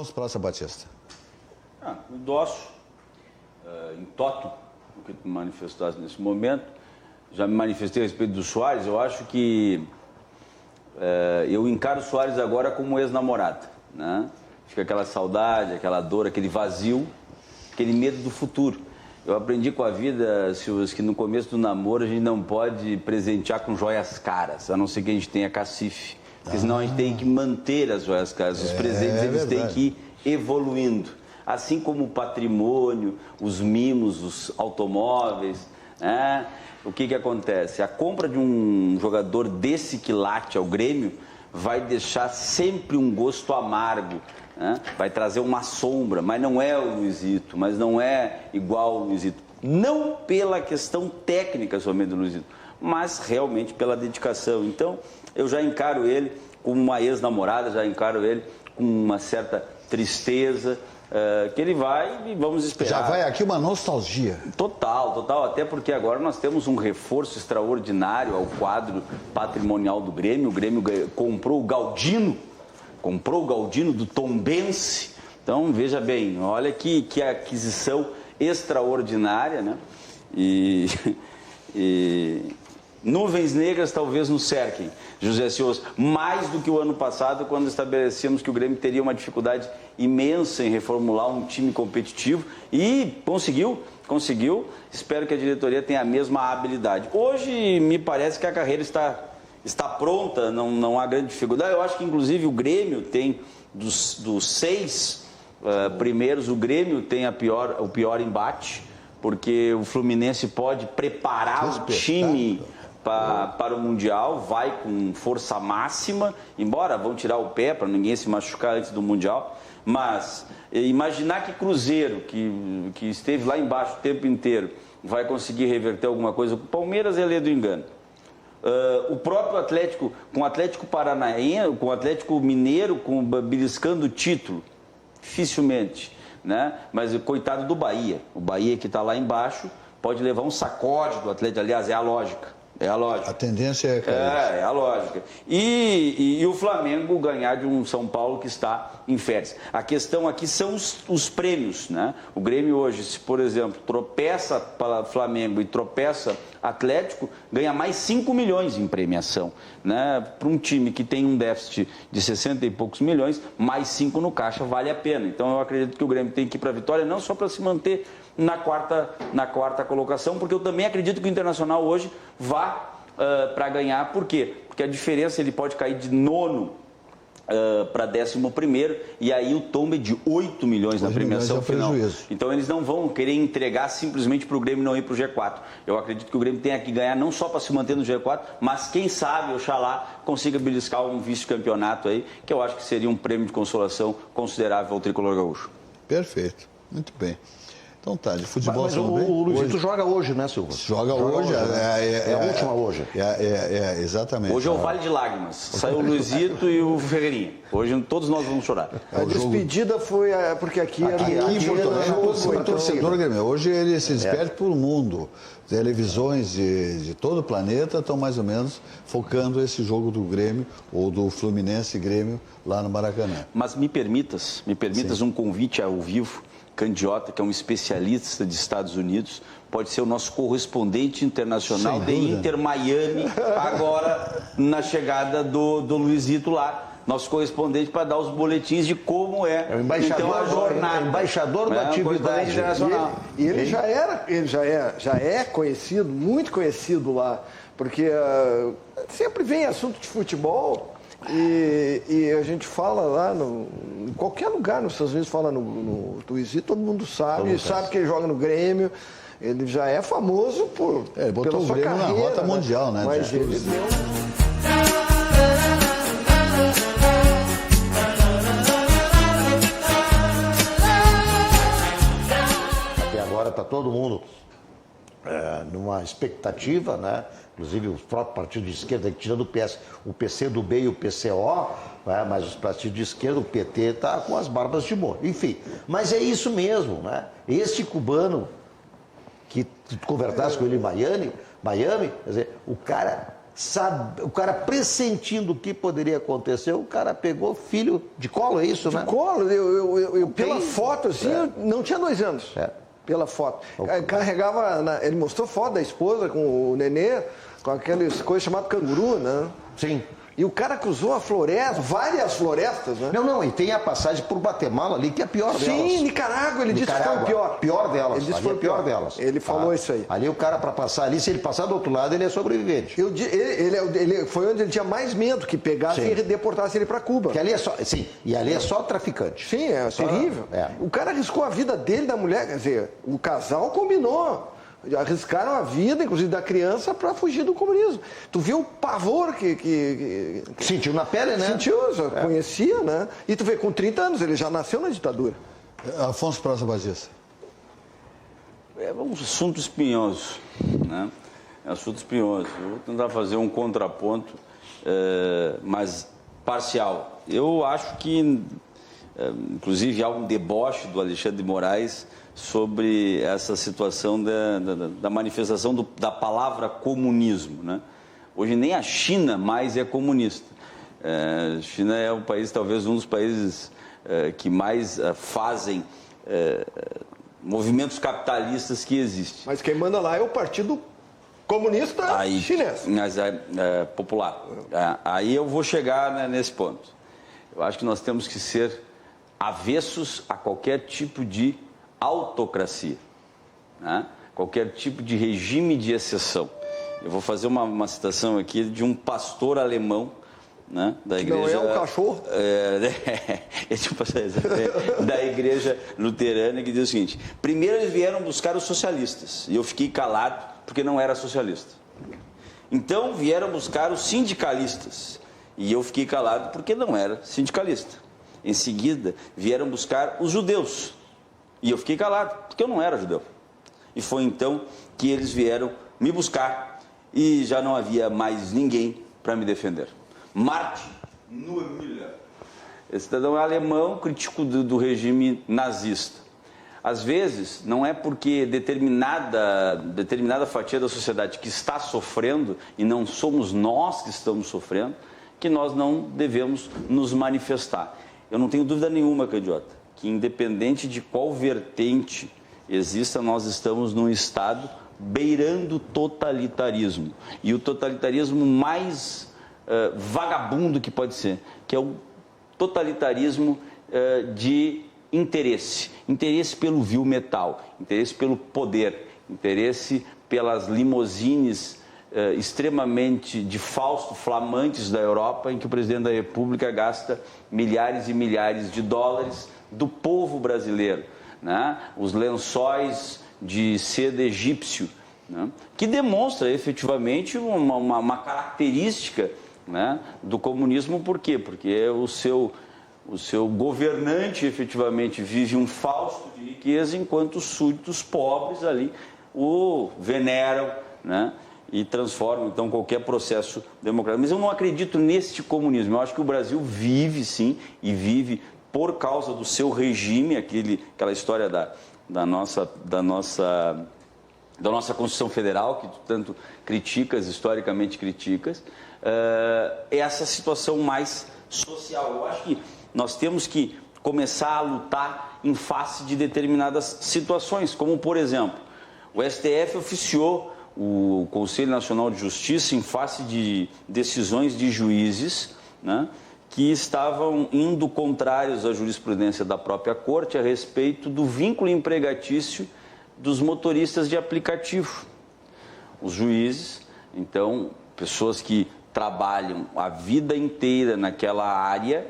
Santos, Praça Batista. Endosso, em toto, o que tu manifestaste nesse momento. Já me manifestei a respeito do Soares. Eu acho que eu encaro o Soares agora como ex-namorado, né? Fica aquela saudade, aquela dor, aquele vazio, aquele medo do futuro. Eu aprendi com a vida, Silvio, que no começo do namoro a gente não pode presentear com joias caras, a não ser que a gente tenha cacife. Porque senão a gente tem que manter as joias caras. Os presentes eles têm que ir evoluindo. Assim como o patrimônio, os mimos, os automóveis, né? O que acontece? A compra de um jogador desse quilate ao Grêmio vai deixar sempre um gosto amargo, né? Vai trazer uma sombra, mas não é o Luizito, mas não é igual ao Luizito. Não pela questão técnica somente do Luizito, mas realmente pela dedicação. Então, eu já encaro ele como uma ex-namorada, já encaro ele com uma certa tristeza, que ele vai e vamos esperar. Já vai aqui uma nostalgia. Total, até porque agora nós temos um reforço extraordinário ao quadro patrimonial do Grêmio. O Grêmio comprou o Galdino do Tombense. Então, veja bem, olha que aquisição extraordinária, né? E nuvens negras talvez nos cerquem, José Cioso, mais do que o ano passado, quando estabelecemos que o Grêmio teria uma dificuldade imensa em reformular um time competitivo, e conseguiu. Espero que a diretoria tenha a mesma habilidade. Hoje me parece que a carreira está pronta, não há grande dificuldade. Eu acho que inclusive o Grêmio tem, dos 6 primeiros, o Grêmio tem o pior embate, porque o Fluminense pode preparar o time para o Mundial, vai com força máxima, embora vão tirar o pé para ninguém se machucar antes do Mundial, mas imaginar que Cruzeiro, que esteve lá embaixo o tempo inteiro, vai conseguir reverter alguma coisa. O Palmeiras é lei do engano. O próprio Atlético, com o Atlético Paranaense, com o Atlético Mineiro, beliscando o título, dificilmente, né? Mas coitado do Bahia, o Bahia que está lá embaixo pode levar um sacode do Atlético, aliás, é a lógica. A tendência é cair. É a lógica. E o Flamengo ganhar de um São Paulo que está em férias. A questão aqui são os prêmios, né? O Grêmio hoje, se por exemplo tropeça para Flamengo e tropeça Atlético, ganha mais 5 milhões em premiação, né? Para um time que tem um déficit de 60 e poucos milhões, mais 5 no caixa vale a pena. Então eu acredito que o Grêmio tem que ir para a vitória, não só para se manter na quarta colocação, porque eu também acredito que o Internacional hoje vá para ganhar. Por quê? Porque a diferença, ele pode cair de 9º para 11º, e aí o tombo é de 8 milhões na premiação final. Então eles não vão querer entregar simplesmente para o Grêmio não ir para o G4. Eu acredito que o Grêmio tenha que ganhar não só para se manter no G4, mas quem sabe, oxalá, consiga beliscar um vice-campeonato aí, que eu acho que seria um prêmio de consolação considerável ao tricolor gaúcho. Perfeito, muito bem. Então tá, de futebol... Mas o Luizito joga hoje, né, Silvio? Joga hoje. É a última hoje. Exatamente. Hoje é o Vale de Lágrimas. Saiu o Luizito e o Ferreirinha. Hoje todos nós vamos chorar. A despedida foi porque aqui em Porto Alegre, o torcedor Grêmio. Hoje ele se despede por mundo. Televisões de todo o planeta estão mais ou menos focando esse jogo do Grêmio ou do Fluminense Grêmio lá no Maracanã. Mas me permitas um convite ao vivo. Candiota, que é um especialista de Estados Unidos, pode ser o nosso correspondente internacional de Inter Miami, agora na chegada do Luizito lá. Nosso correspondente para dar os boletins de como é o embaixador, então, a jornada. É o embaixador da atividade internacional. E ele já é conhecido, muito conhecido lá, porque sempre vem assunto de futebol. E a gente fala lá, em qualquer lugar nos Estados Unidos, fala no Luizito, todo mundo sabe, sabe que ele joga no Grêmio, ele já é famoso ele botou pela o sua Grêmio carreira, na rota mundial, né? Mas ele deu... Até agora está todo mundo numa expectativa, né? Inclusive os próprios partidos de esquerda, tirando o PC do B e o PCO, né? Mas os partidos de esquerda, o PT está com as barbas de molho. Enfim, mas é isso mesmo, né? Este cubano que tu conversasse com ele em Miami, quer dizer, o cara sabe, o cara pressentindo o que poderia acontecer, o cara pegou filho de colo, é isso, né? De colo, pela foto, assim, não tinha 2 anos. Pela foto. Carregava, ele mostrou foto da esposa com o nenê, com aquelas coisas chamadas canguru, né? Sim. E o cara cruzou a floresta, várias florestas, né? Não, e tem a passagem por Guatemala ali, que é a pior delas. Sim, Nicarágua, ele disse que foi o pior. Pior delas. Ele disse que foi o pior delas. Ele falou isso aí. Ali o cara, para passar ali, se ele passar do outro lado, ele é sobrevivente. Ele foi onde ele tinha mais medo, que pegasse e deportasse ele para Cuba. Que ali é só, sim, e ali é só traficante. Sim, é terrível. O cara arriscou a vida dele, da mulher, quer dizer, o casal combinou. Arriscaram a vida, inclusive da criança, para fugir do comunismo. Tu viu o pavor que sentiu na pele, né? Sentiu, já conhecia, né? E tu vê, com 30 anos, ele já nasceu na ditadura. Afonso Praça Batista. É um assunto espinhoso, né? É um assunto espinhoso. Eu vou tentar fazer um contraponto, mas parcial. Eu acho que, inclusive, há um deboche do Alexandre de Moraes sobre essa situação da manifestação da palavra comunismo, né? Hoje nem a China mais é comunista. A China é um país, talvez um dos países que mais fazem movimentos capitalistas que existem. Mas quem manda lá é o Partido Comunista Chinês. Mas popular. Aí eu vou chegar, nesse ponto. Eu acho que nós temos que ser avessos a qualquer tipo de autocracia, né? Qualquer tipo de regime de exceção. Eu vou fazer uma citação aqui de um pastor alemão, né, da igreja. Não é um cachorro? Da igreja luterana, que diz o seguinte: primeiro eles vieram buscar os socialistas, e eu fiquei calado porque não era socialista. Então vieram buscar os sindicalistas, e eu fiquei calado porque não era sindicalista. Em seguida vieram buscar os judeus, e eu fiquei calado, porque eu não era judeu. E foi então que eles vieram me buscar e já não havia mais ninguém para me defender. Martin Niemöller, esse cidadão é alemão, crítico do regime nazista. Às vezes, não é porque determinada fatia da sociedade que está sofrendo, e não somos nós que estamos sofrendo, que nós não devemos nos manifestar. Eu não tenho dúvida nenhuma, Candiota, que independente de qual vertente exista, nós estamos num estado beirando totalitarismo. E o totalitarismo mais vagabundo que pode ser, que é o totalitarismo de interesse. Interesse pelo vil metal, interesse pelo poder, interesse pelas limousines extremamente de Fausto flamantes da Europa, em que o presidente da República gasta milhares e milhares de dólares do povo brasileiro, né? Os lençóis de seda egípcio, né? Que demonstra efetivamente uma característica, né, do comunismo. Por quê? Porque o seu governante efetivamente vive um fausto de riqueza, enquanto os súditos pobres ali o veneram, né, e transformam então qualquer processo democrático. Mas eu não acredito neste comunismo. Eu acho que o Brasil vive sim, e vive por causa do seu regime, aquela história da nossa Constituição Federal, que tu tanto criticas, historicamente criticas, essa situação mais social. Eu acho que nós temos que começar a lutar em face de determinadas situações, como, por exemplo, o STF oficiou o Conselho Nacional de Justiça em face de decisões de juízes, né, que estavam indo contrários à jurisprudência da própria Corte a respeito do vínculo empregatício dos motoristas de aplicativo. Os juízes, então, pessoas que trabalham a vida inteira naquela área,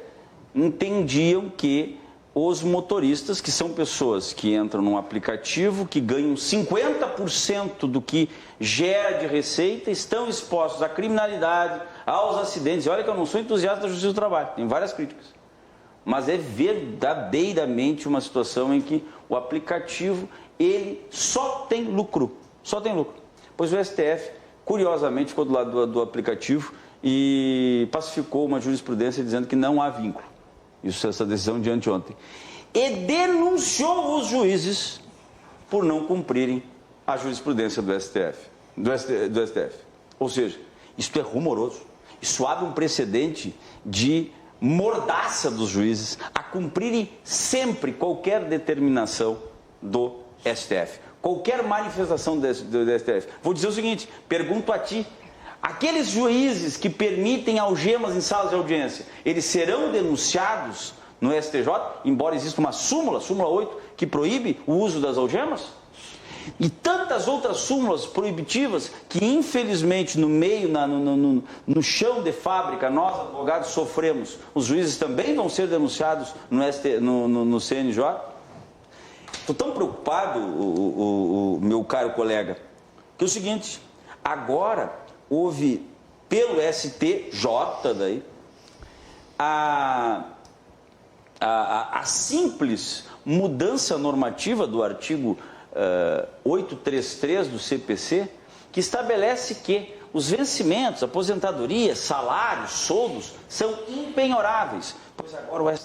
entendiam que os motoristas, que são pessoas que entram num aplicativo, que ganham 50% do que gera de receita, estão expostos à criminalidade, aos acidentes. E olha que eu não sou entusiasta da justiça do trabalho, tem várias críticas. Mas é verdadeiramente uma situação em que o aplicativo, ele só tem lucro. Pois o STF, curiosamente, ficou do lado do aplicativo e pacificou uma jurisprudência dizendo que não há vínculo. Isso, essa decisão de anteontem. E denunciou os juízes por não cumprirem a jurisprudência do STF. Ou seja, Isto é rumoroso. Isso abre um precedente de mordaça dos juízes a cumprirem sempre qualquer determinação do STF, qualquer manifestação do STF. Vou dizer o seguinte, pergunto a ti, aqueles juízes que permitem algemas em salas de audiência, eles serão denunciados no STJ, embora exista uma súmula 8, que proíbe o uso das algemas? E tantas outras súmulas proibitivas que, infelizmente, no meio, no chão de fábrica, nós, advogados, sofremos. Os juízes também vão ser denunciados no CNJ? Estou tão preocupado, o meu caro colega, que é o seguinte, agora houve, pelo STJ, daí, a simples mudança normativa do artigo 833 do CPC, que estabelece que os vencimentos, aposentadorias, salários, soldos, são impenhoráveis. Pois agora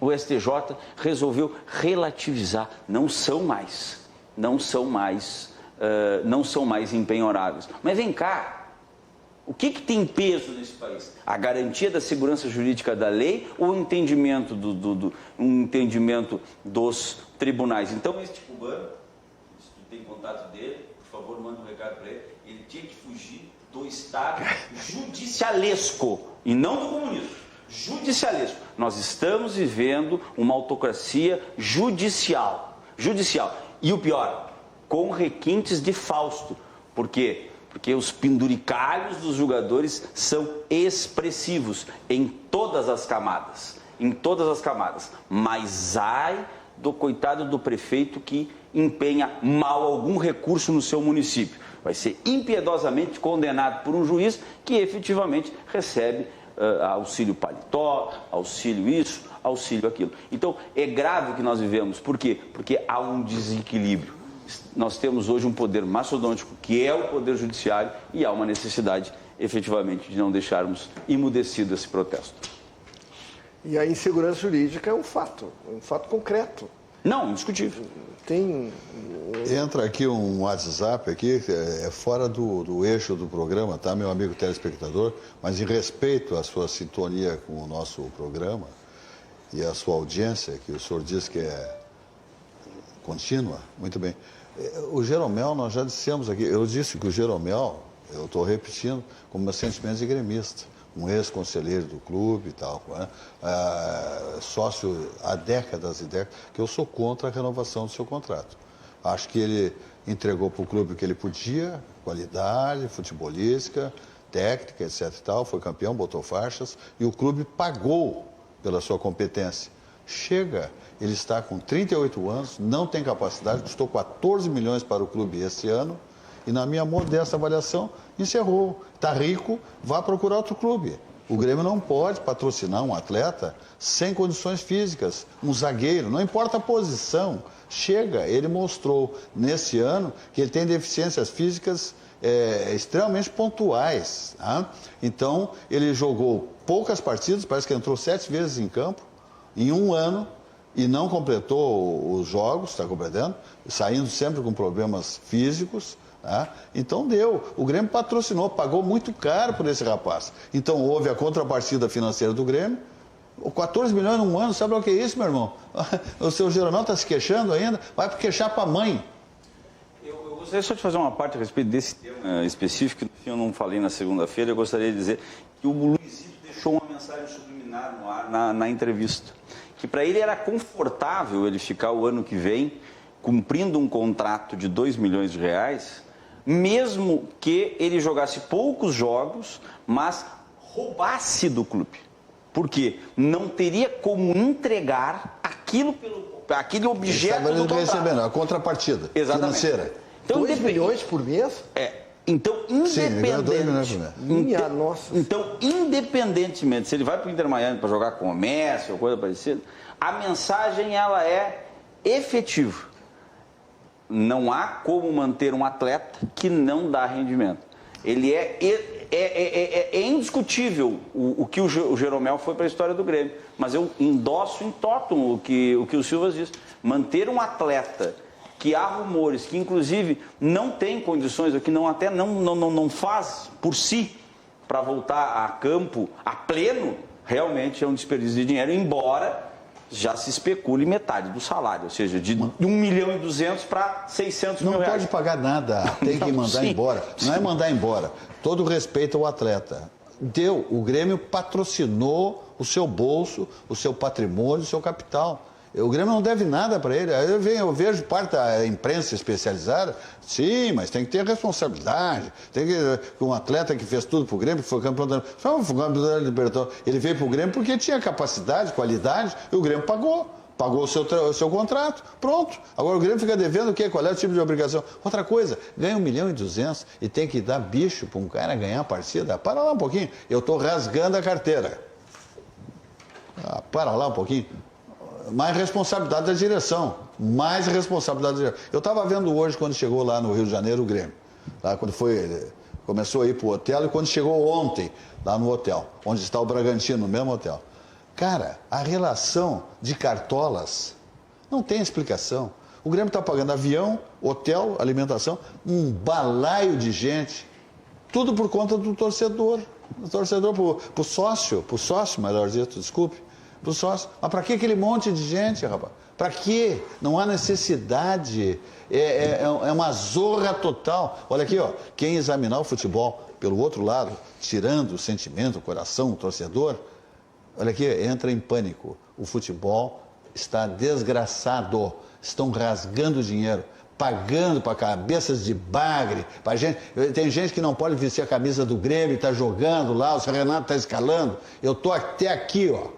o STJ resolveu relativizar, não são mais impenhoráveis. Mas vem cá, o que tem peso nesse país? A garantia da segurança jurídica da lei ou o entendimento, um entendimento dos tribunais? Então, este cubano, se tu tem contato dele, por favor, manda um recado para ele, ele tinha que fugir do Estado judicialesco e não do comunismo. Judicialesco. Nós estamos vivendo uma autocracia judicial. E o pior, com requintes de Fausto. Por quê? Porque os penduricalhos dos julgadores são expressivos em todas as camadas. Mas ai do coitado do prefeito que empenha mal algum recurso no seu município. Vai ser impiedosamente condenado por um juiz que efetivamente recebe auxílio paletó, auxílio isso, auxílio aquilo. Então, é grave o que nós vivemos. Por quê? Porque há um desequilíbrio. Nós temos hoje um poder mastodôntico, que é o poder judiciário, e há uma necessidade, efetivamente, de não deixarmos emudecido esse protesto. E a insegurança jurídica é um fato concreto. Não, indiscutível. Entra aqui um WhatsApp aqui, é fora do eixo do programa, tá, meu amigo telespectador? Mas em respeito à sua sintonia com o nosso programa e à sua audiência, que o senhor diz que é contínua, muito bem. O Jeromel, nós já dissemos aqui, eu disse que o Jeromel, eu estou repetindo, como meu sentimento de gremista, um ex-conselheiro do clube e tal, né? Sócio há décadas e décadas, que eu sou contra a renovação do seu contrato. Acho que ele entregou para o clube o que ele podia, qualidade futebolística, técnica, etc. e tal, foi campeão, botou faixas, e o clube pagou pela sua competência. Chega, ele está com 38 anos, não tem capacidade, custou 14 milhões para o clube esse ano, e na minha modesta avaliação, encerrou. Está rico, vá procurar outro clube. O Grêmio não pode patrocinar um atleta sem condições físicas, um zagueiro, não importa a posição. Chega, ele mostrou nesse ano que ele tem deficiências físicas extremamente pontuais. Tá? Então, ele jogou poucas partidas, parece que entrou 7 vezes em campo, em um ano, e não completou os jogos, está completando, saindo sempre com problemas físicos. Tá? Então deu. O Grêmio patrocinou, pagou muito caro por esse rapaz. Então houve a contrapartida financeira do Grêmio. 14 milhões num ano, sabe o que é isso, meu irmão? O seu Jeromel está se queixando ainda? Vai queixar para a mãe. Eu gostaria só de fazer uma parte a respeito desse tema específico, que no fim eu não falei na segunda-feira. Eu gostaria de dizer que o Luizito deixou uma mensagem subliminar no ar na entrevista. Que para ele era confortável ele ficar o ano que vem cumprindo um contrato de 2 milhões de reais, mesmo que ele jogasse poucos jogos, mas roubasse do clube. Por quê? Não teria como entregar aquele objeto do contrato. Recebendo a contrapartida financeira. Então, 2 milhões por mês? Então, independentemente se ele vai para o Inter Miami para jogar com o Messi ou coisa parecida, a mensagem ela é efetiva. Não há como manter um atleta que não dá rendimento. Ele é indiscutível o que o Jeromel foi para a história do Grêmio. Mas eu endosso em tótum o que o Silva diz. Manter um atleta que há rumores, que inclusive não tem condições, ou que não faz por si para voltar a campo a pleno, realmente é um desperdício de dinheiro, embora já se especule metade do salário, ou seja, de 1,2 milhão para 600 mil reais. Não pode pagar nada, tem que mandar embora. Não é mandar embora, todo respeito ao atleta. O Grêmio patrocinou o seu bolso, o seu patrimônio, o seu capital. O Grêmio não deve nada para ele. Eu vejo parte da imprensa especializada, sim, mas tem que ter responsabilidade. Tem que um atleta que fez tudo para o Grêmio, que foi campeão da Libertadores, ele veio para o Grêmio porque tinha capacidade, qualidade, e o Grêmio pagou. Pagou o seu contrato, pronto. Agora o Grêmio fica devendo o quê? Qual é o tipo de obrigação? Outra coisa, ganha 1,2 milhão e tem que dar bicho para um cara ganhar a partida? Para lá um pouquinho, eu estou rasgando a carteira. Para lá um pouquinho. Mais responsabilidade da direção. Mais responsabilidade da direção. Eu estava vendo hoje, quando chegou lá no Rio de Janeiro, o Grêmio. Lá, quando começou a ir para o hotel e quando chegou ontem, lá no hotel, onde está o Bragantino, no mesmo hotel. Cara, a relação de cartolas não tem explicação. O Grêmio está pagando avião, hotel, alimentação, um balaio de gente. Tudo por conta do torcedor. O torcedor, pro sócio, melhor dito, desculpe. Pro sócio. Mas para que aquele monte de gente, rapaz? Para quê? Não há necessidade. É uma zorra total. Olha aqui, ó, quem examinar o futebol pelo outro lado, tirando o sentimento, o coração, o torcedor, olha aqui, entra em pânico. O futebol está desgraçado. Estão rasgando dinheiro, pagando para cabeças de bagre, para gente. Tem gente que não pode vestir a camisa do Grêmio, está jogando lá, o Renato está escalando. Eu estou até aqui, ó.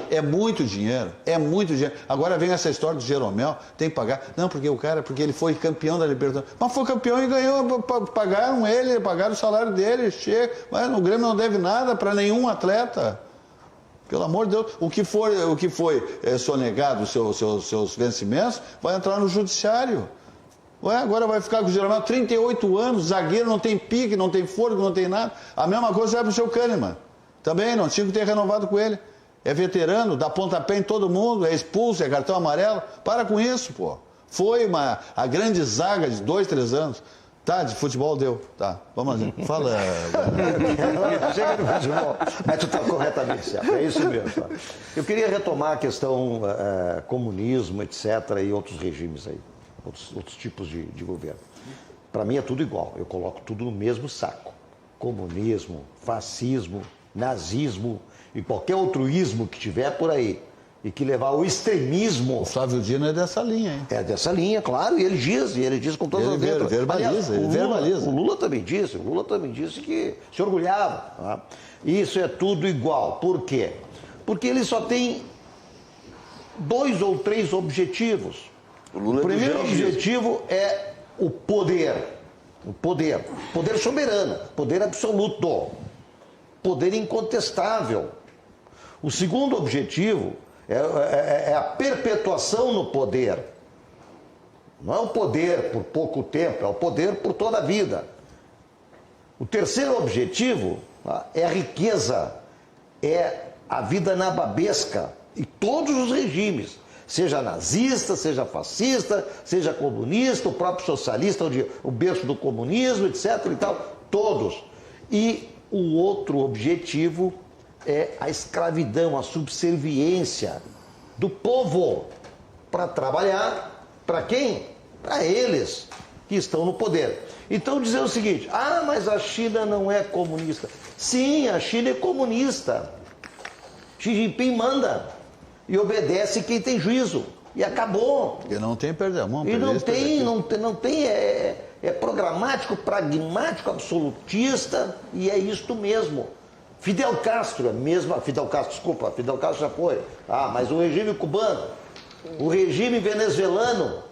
É muito dinheiro, é muito dinheiro. Agora vem essa história do Jeromel, tem que pagar. Não, porque ele foi campeão da Libertadores. Mas foi campeão e ganhou, pagaram o salário dele, chega. Mas o Grêmio não deve nada para nenhum atleta. Pelo amor de Deus, o que foi sonegado, os seus vencimentos, vai entrar no judiciário. Agora vai ficar com o Jeromel 38 anos, zagueiro, não tem pique, não tem fôlego, não tem nada. A mesma coisa é para o seu Kahneman. Também não tinha que ter renovado com ele. É veterano, dá pontapé em todo mundo, é expulso, é cartão amarelo. Para com isso, pô. Foi a grande zaga de 2, 3 anos. Tá, de futebol deu. Tá, vamos lá. Fala. Chega no futebol. Mas tu está corretamente certo, é isso mesmo. Tá? Eu queria retomar a questão comunismo, etc., e outros regimes aí, outros tipos de governo. Para mim é tudo igual, eu coloco tudo no mesmo saco. Comunismo, fascismo, nazismo e qualquer outro ismo que tiver por aí e que levar ao extremismo. O Flávio Dino é dessa linha, hein? É dessa linha, claro, e ele diz com todas as letras. Verbaliza, Aliás, ele verbaliza. O Lula também disse que se orgulhava. Tá? Isso é tudo igual. Por quê? Porque ele só tem 2 ou 3 objetivos. O primeiro objetivo é o poder. O poder soberano, poder absoluto, poder incontestável. O segundo objetivo é a perpetuação no poder. Não é o poder por pouco tempo, é o poder por toda a vida. O terceiro objetivo é a riqueza, é a vida nababesca. E todos os regimes, seja nazista, seja fascista, seja comunista, o próprio socialista, o berço do comunismo, etc. e tal, todos. E o outro objetivo é a escravidão, a subserviência do povo para trabalhar. Para quem? Para eles que estão no poder. Então dizer o seguinte, mas a China não é comunista. Sim, a China é comunista. Xi Jinping manda e obedece quem tem juízo. E acabou. E não tem perdão. E não tem, é programático, pragmático, absolutista, e é isto mesmo. Fidel Castro já foi. Mas o regime cubano, o regime venezuelano,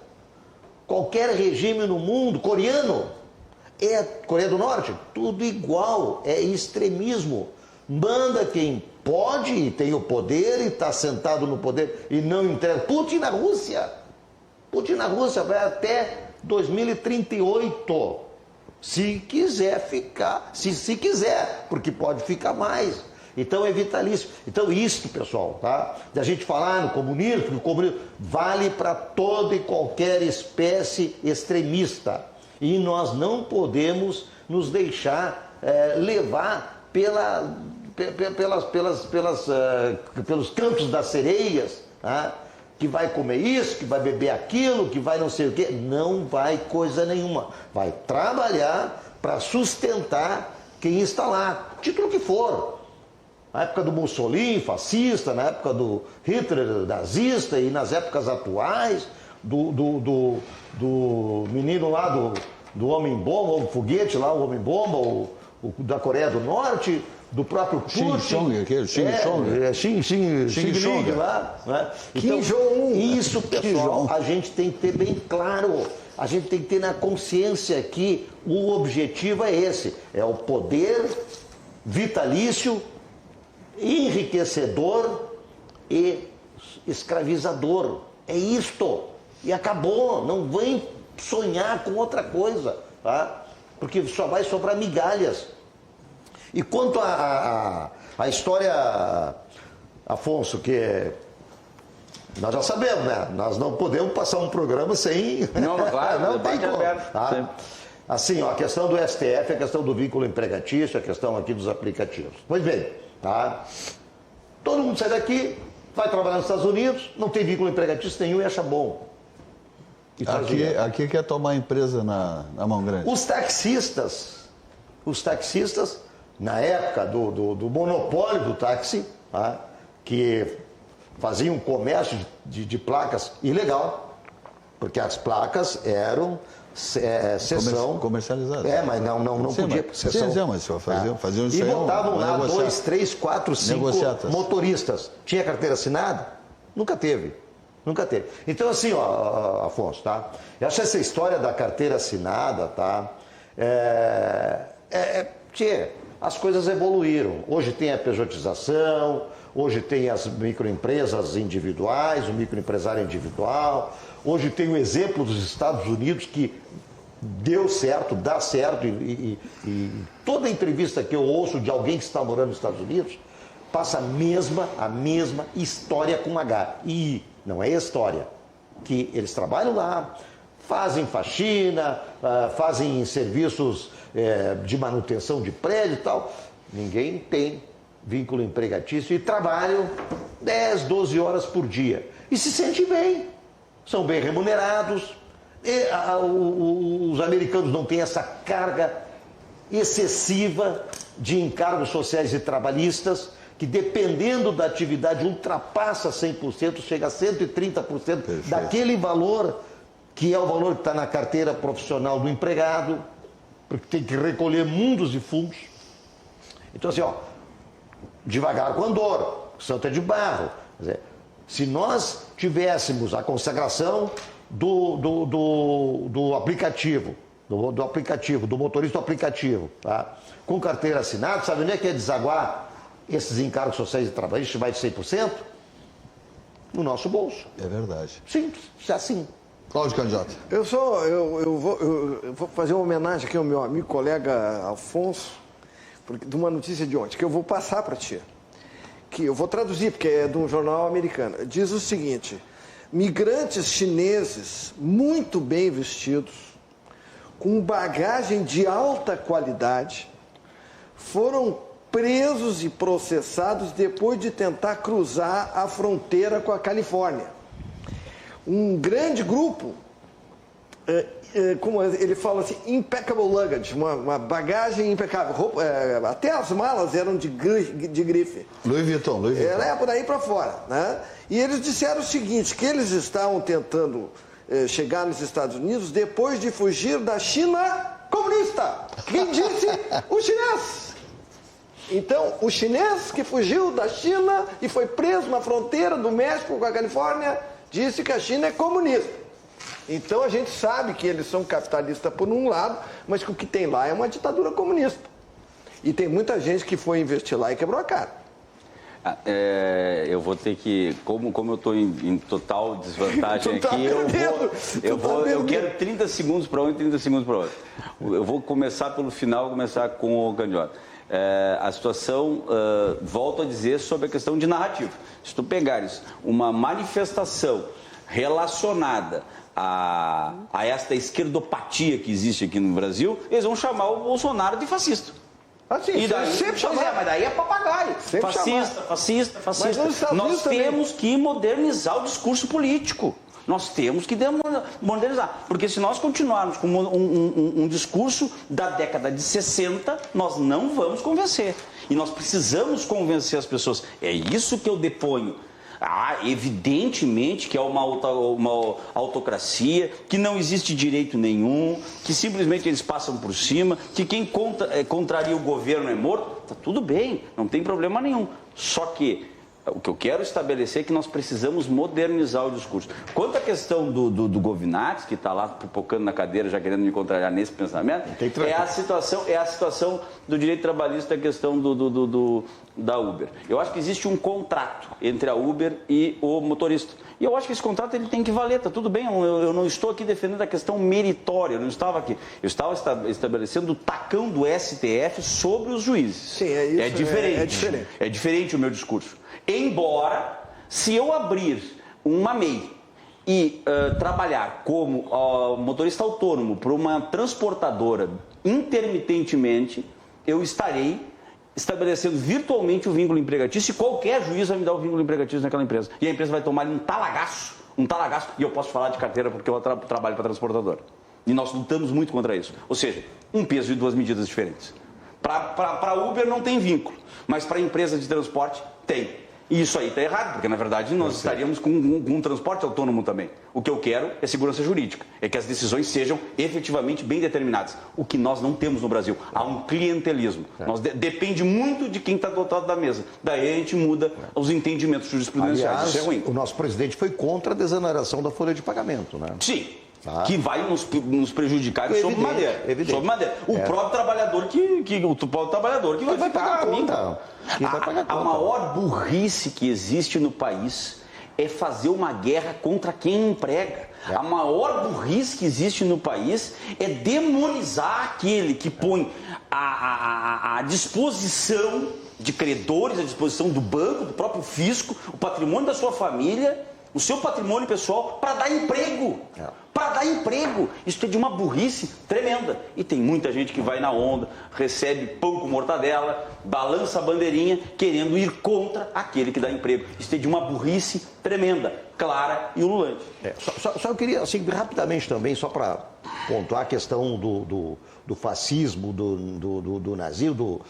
qualquer regime no mundo, coreano, Coreia do Norte, tudo igual, é extremismo. Manda quem pode e tem o poder e está sentado no poder e não entrega. Putin na Rússia vai até 2038. Se quiser ficar, se quiser, porque pode ficar mais. Então é vitalício. Então isso, pessoal, tá? De a gente falar no comunismo, porque o comunismo vale para toda e qualquer espécie extremista. E nós não podemos nos deixar levar pelos cantos das sereias, tá? Que vai comer isso, que vai beber aquilo, que vai não sei o quê. Não vai coisa nenhuma. Vai trabalhar para sustentar quem está lá, título que for. Na época do Mussolini, fascista, na época do Hitler, nazista, e nas épocas atuais, do menino lá do Homem-Bomba, o foguete lá, o Homem-Bomba, o da Coreia do Norte, do próprio Putin. Xing lá. Né? Então, isso, pessoal, a gente tem que ter bem claro. A gente tem que ter na consciência que o objetivo é esse. É o poder vitalício, enriquecedor e escravizador. É isto. E acabou. Não vem sonhar com outra coisa, tá? Porque só vai sobrar migalhas. E quanto à história, Afonso, que nós já sabemos, né? Nós não podemos passar um programa sem... Não, claro, não tem como. Tá? Assim, ó, a questão do STF, a questão do vínculo empregatício, a questão aqui dos aplicativos. Pois bem, tá? Todo mundo sai daqui, vai trabalhar nos Estados Unidos, não tem vínculo empregatício nenhum e acha bom. Aqui quer tomar a empresa na mão grande. Os taxistas, na época do monopólio do táxi, tá? Que faziam um comércio de placas ilegal, porque as placas eram sessão... Comercializadas. Mas não podia. Sessão. Mas faziam isso. E botavam lá 2, 3, 4, 5 motoristas. Tinha carteira assinada? Nunca teve. Então, assim, ó, Afonso, tá? Eu acho essa história da carteira assinada, tá? As coisas evoluíram. Hoje tem a pejotização, hoje tem as microempresas individuais, o microempresário individual. Hoje tem o exemplo dos Estados Unidos que deu certo, dá certo. E toda entrevista que eu ouço de alguém que está morando nos Estados Unidos passa a mesma história com H. E não é história. Que eles trabalham lá, fazem faxina, fazem serviços de manutenção de prédio e tal. Ninguém tem vínculo empregatício e trabalham 10, 12 horas por dia. E se sente bem. São bem remunerados. Os americanos não têm essa carga excessiva de encargos sociais e trabalhistas, que dependendo da atividade ultrapassa 100%, chega a 130% daquele valor, que é o valor que está na carteira profissional do empregado, porque tem que recolher mundos e fundos. Então, assim, ó, devagar com andor, santo é de barro. Quer dizer, se nós tivéssemos a consagração do aplicativo, do motorista do aplicativo, tá? Com carteira assinada, sabe onde é que é desaguar esses encargos sociais e trabalhistas vai de 100%? No nosso bolso. É verdade. Simples, assim. Cláudio Candiota. Eu vou fazer uma homenagem aqui ao meu amigo, colega Afonso, de uma notícia de ontem, que eu vou passar para ti. Que eu vou traduzir, porque é de um jornal americano. Diz o seguinte: migrantes chineses muito bem vestidos, com bagagem de alta qualidade, foram presos e processados depois de tentar cruzar a fronteira com a Califórnia. Um grande grupo, como ele fala assim, impeccable luggage, uma bagagem impecável. Até as malas eram de grife. Louis Vuitton. Ela é por aí para fora, né? E eles disseram o seguinte, que eles estavam tentando chegar nos Estados Unidos depois de fugir da China comunista. Quem disse? O chinês. Então, o chinês que fugiu da China e foi preso na fronteira do México com a Califórnia, disse que a China é comunista. Então, a gente sabe que eles são capitalistas por um lado, mas que o que tem lá é uma ditadura comunista. E tem muita gente que foi investir lá e quebrou a cara. Eu vou ter que, como eu estou em total desvantagem aqui, eu quero 30 segundos para um e 30 segundos para outro. Eu vou começar pelo final, começar com o Candiota. A situação, volto a dizer, sobre a questão de narrativa. Se tu pegares uma manifestação relacionada a esta esquerdopatia que existe aqui no Brasil, eles vão chamar o Bolsonaro de fascista. Assim, E daí, sempre chamar. mas daí é papagaio. Sempre Fascista. Mas nos Estados Nós Unidos também. temos que modernizar o discurso político. Nós temos que modernizar. Porque se nós continuarmos com um discurso da década de 60, nós não vamos convencer. E nós precisamos convencer as pessoas. É isso que eu deponho. Evidentemente que é uma autocracia, que não existe direito nenhum, que simplesmente eles passam por cima, que quem contraria o governo é morto. Tá tudo bem, não tem problema nenhum. Só que o que eu quero estabelecer é que nós precisamos modernizar o discurso. Quanto à questão do Govinati, que está lá pipocando na cadeira, já querendo me contrariar nesse pensamento, é a situação do direito trabalhista, a questão da Uber. Eu acho que existe um contrato entre a Uber e o motorista. E eu acho que esse contrato ele tem que valer, tá tudo bem, eu não estou aqui defendendo a questão meritória, eu não estava aqui. Eu estava estabelecendo o tacão do STF sobre os juízes. Sim, é isso. É diferente. É diferente. É diferente o meu discurso. Embora, se eu abrir uma MEI e trabalhar como motorista autônomo para uma transportadora intermitentemente, eu estarei estabelecendo virtualmente o vínculo empregatício e qualquer juiz vai me dar o vínculo empregatício naquela empresa. E a empresa vai tomar um talagaço, e eu posso falar de carteira porque eu trabalho para transportadora. E nós lutamos muito contra isso. Ou seja, um peso e duas medidas diferentes. Para Uber não tem vínculo, mas para a empresa de transporte tem. E isso aí está errado, porque na verdade nós estaríamos com um transporte autônomo também. O que eu quero é segurança jurídica, é que as decisões sejam efetivamente bem determinadas. O que nós não temos no Brasil. Há um clientelismo. Depende muito de quem está do outro lado da mesa. Daí a gente muda os entendimentos jurisprudenciais. Aliás, isso é ruim. o nosso presidente foi contra a desoneração da folha de pagamento, né? Sim. Que vai nos prejudicar sob madeira. Evidente. Sob madeira. O próprio trabalhador que vai pagar a conta. A maior burrice que existe no país é fazer uma guerra contra quem emprega. A maior burrice que existe no país é demonizar aquele que põe à disposição de credores, à disposição do banco, do próprio fisco, o patrimônio da sua família, o seu patrimônio pessoal, para dar emprego. Para dar emprego. Isso é de uma burrice tremenda. E tem muita gente que vai na onda, recebe pão com mortadela, balança a bandeirinha, querendo ir contra aquele que dá emprego. Isso é de uma burrice tremenda, clara e ululante. Só eu queria, assim, rapidamente também, só para pontuar a questão do fascismo, do nazismo,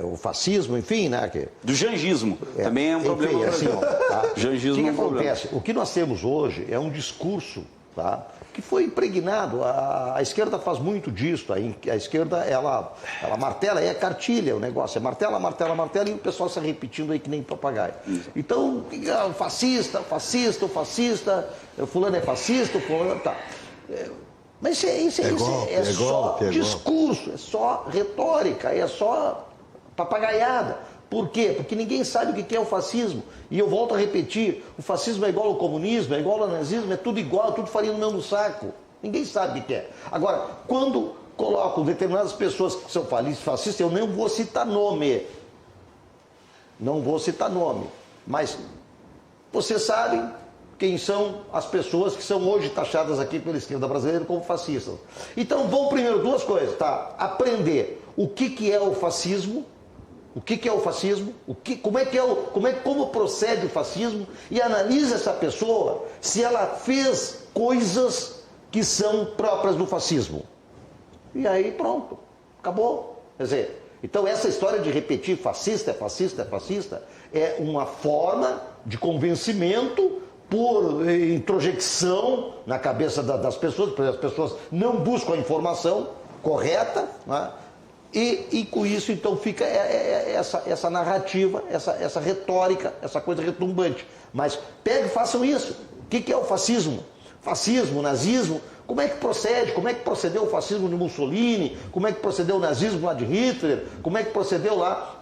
o fascismo, enfim, né? Do jangismo. Também é um problema. Enfim, assim, jangismo o que é um problema. acontece? O que nós temos hoje é um discurso, tá, que foi impregnado. A esquerda faz muito disso. A esquerda, ela martela, é cartilha o negócio. É martela, e o pessoal está repetindo aí que nem papagaio. Então, o fascista, o fulano é fascista, o fulano... Tá. Mas isso é só discurso, é só retórica, é só papagaiada. Por quê? Porque ninguém sabe o que é o fascismo. E eu volto a repetir, o fascismo é igual ao comunismo, é igual ao nazismo, é tudo igual, tudo farinha no mesmo saco. Ninguém sabe o que é. Agora, quando colocam determinadas pessoas que são fascistas, eu nem vou citar nome. Não vou citar nome. Mas vocês sabem quem são as pessoas que são hoje taxadas aqui pela esquerda brasileira como fascistas. Então, vão primeiro duas coisas, tá? Aprender o que é o fascismo. O que é o fascismo? Como procede o fascismo? E analisa essa pessoa se ela fez coisas que são próprias do fascismo. E aí pronto, acabou. Quer dizer, então essa história de repetir fascista é uma forma de convencimento por introjecção na cabeça das pessoas, porque as pessoas não buscam a informação correta, né? E com isso, então, fica essa narrativa, essa retórica, essa coisa retumbante. Mas peguem e façam isso. O que é o fascismo? Fascismo, nazismo, como é que procede? Como é que procedeu o fascismo de Mussolini? Como é que procedeu o nazismo lá de Hitler? Como é que procedeu lá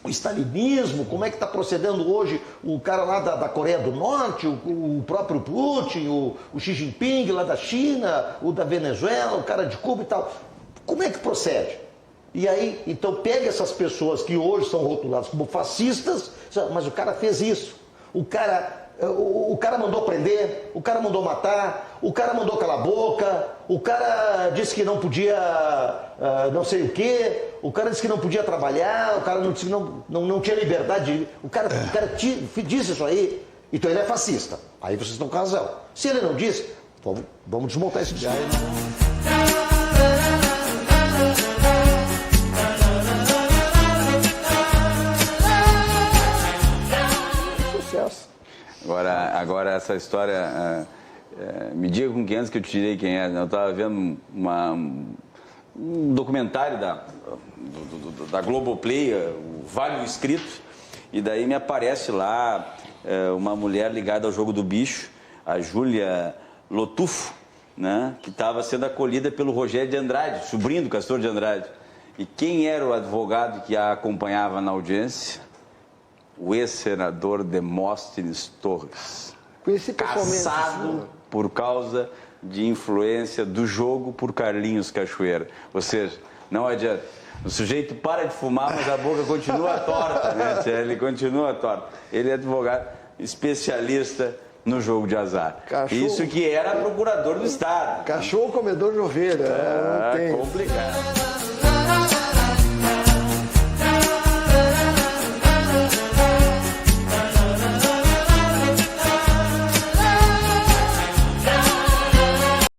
o stalinismo? Como é que está procedendo hoje o cara lá da Coreia do Norte, o próprio Putin, o Xi Jinping lá da China, o da Venezuela, o cara de Cuba e tal? Como é que procede? E aí, então pega essas pessoas que hoje são rotuladas como fascistas, mas o cara fez isso. O cara O cara mandou prender, o cara mandou matar, o cara mandou calar a boca, o cara disse que não podia não sei o quê, o cara disse que não podia trabalhar, o cara disse que não tinha liberdade. O cara disse isso aí, então ele é fascista. Aí vocês estão com razão. Se ele não disse, vamos desmontar esse discurso. Agora essa história, me diga com quem antes que eu te direi quem é. Eu estava vendo um documentário da Globoplay, o Vale Escrito, e daí me aparece lá uma mulher ligada ao jogo do bicho, a Júlia Lotufo, né, que estava sendo acolhida pelo Rogério de Andrade, sobrinho do Castor de Andrade. E quem era o advogado que a acompanhava na audiência? O ex-senador Demóstenes Torres, caçado por causa de influência do jogo por Carlinhos Cachoeira. Ou seja, não adianta. O sujeito para de fumar, mas a boca continua torta, né? Ele continua torta. Ele é advogado especialista no jogo de azar. Cachorro. Isso que era procurador do Estado. Cachorro comedor de ovelha. Não tem. Complicado.